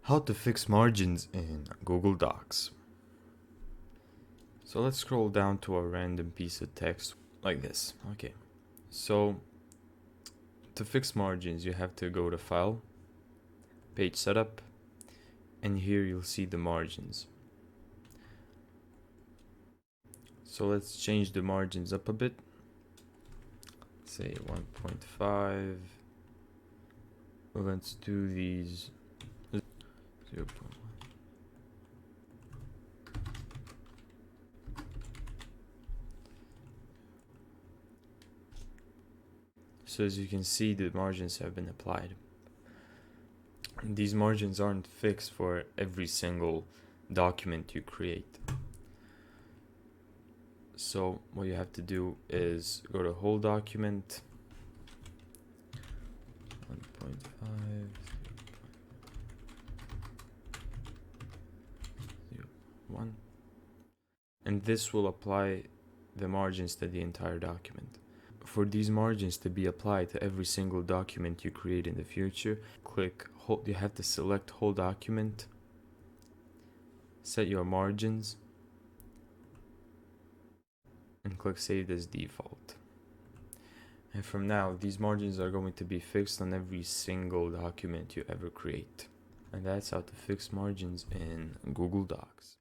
How to fix margins in Google Docs. So let's scroll down to a random piece of text like this. Okay, so to fix margins, you have to go to File, Page Setup, and here you'll see the margins. So let's change the margins up a bit. Say 1.5. Let's do these 0.1. So as you can see, the margins have been applied. These margins aren't fixed for every single document you create. So what you have to do is go to whole document, 1.5, 0.1, and this will apply the margins to the entire document. For these margins to be applied to every single document you create in the future, you have to select whole document, set your margins, and click Save as Default. And from now, these margins are going to be fixed on every single document you ever create. And that's how to fix margins in Google Docs.